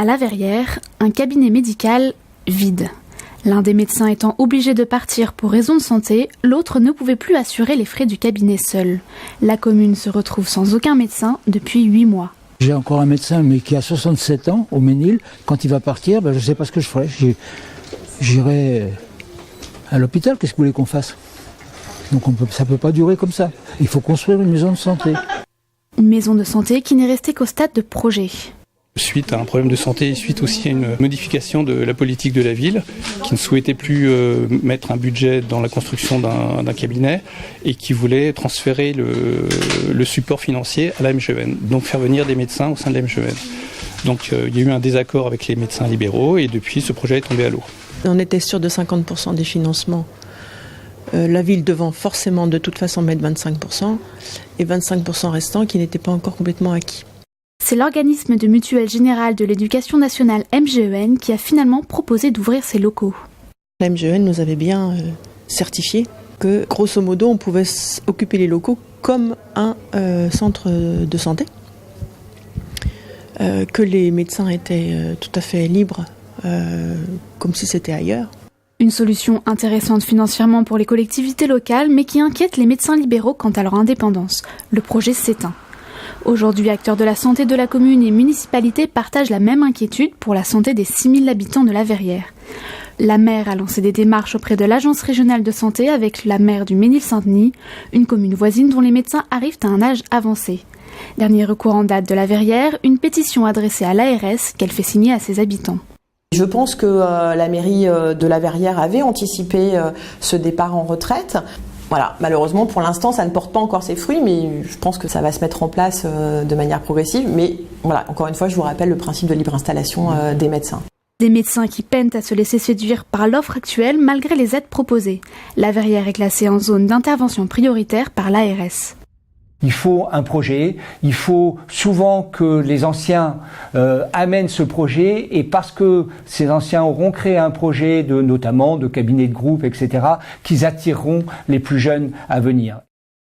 À La Verrière, un cabinet médical vide. L'un des médecins étant obligé de partir pour raison de santé, l'autre ne pouvait plus assurer les frais du cabinet seul. La commune se retrouve sans aucun médecin depuis 8 mois. J'ai encore un médecin mais qui a 67 ans au Ménil. Quand il va partir, je ne sais pas ce que je ferai. J'irai à l'hôpital, qu'est-ce que vous voulez qu'on fasse? Donc ça ne peut pas durer comme ça. Il faut construire une maison de santé. Une maison de santé qui n'est restée qu'au stade de projet. Suite à un problème de santé, suite aussi à une modification de la politique de la ville, qui ne souhaitait plus mettre un budget dans la construction d'un cabinet et qui voulait transférer le support financier à la MGEN, donc faire venir des médecins au sein de la MGEN. Donc il y a eu un désaccord avec les médecins libéraux et depuis ce projet est tombé à l'eau. On était sûr de 50% des financements. La ville devant forcément de toute façon mettre 25% et 25% restants qui n'étaient pas encore complètement acquis. C'est l'organisme de mutuelle générale de l'éducation nationale MGEN qui a finalement proposé d'ouvrir ses locaux. La MGEN nous avait bien certifié que grosso modo on pouvait occuper les locaux comme un centre de santé, que les médecins étaient tout à fait libres comme si c'était ailleurs. Une solution intéressante financièrement pour les collectivités locales, mais qui inquiète les médecins libéraux quant à leur indépendance. Le projet s'éteint. Aujourd'hui, acteurs de la santé de la commune et municipalités partagent la même inquiétude pour la santé des 6000 habitants de La Verrière. La maire a lancé des démarches auprès de l'agence régionale de santé avec la maire du Ménil-Saint-Denis, une commune voisine dont les médecins arrivent à un âge avancé. Dernier recours en date de La Verrière, une pétition adressée à l'ARS qu'elle fait signer à ses habitants. Je pense que la mairie de La Verrière avait anticipé ce départ en retraite. Voilà, malheureusement pour l'instant ça ne porte pas encore ses fruits, mais je pense que ça va se mettre en place de manière progressive. Mais voilà, encore une fois, je vous rappelle le principe de libre installation des médecins. Des médecins qui peinent à se laisser séduire par l'offre actuelle malgré les aides proposées. La Verrière est classée en zone d'intervention prioritaire par l'ARS. Il faut un projet, il faut souvent que les anciens amènent ce projet et parce que ces anciens auront créé un projet notamment de cabinet de groupe, etc., qu'ils attireront les plus jeunes à venir.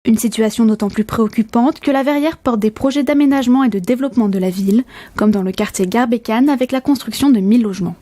Une situation d'autant plus préoccupante que La Verrière porte des projets d'aménagement et de développement de la ville, comme dans le quartier Garbécane avec la construction de 1000 logements.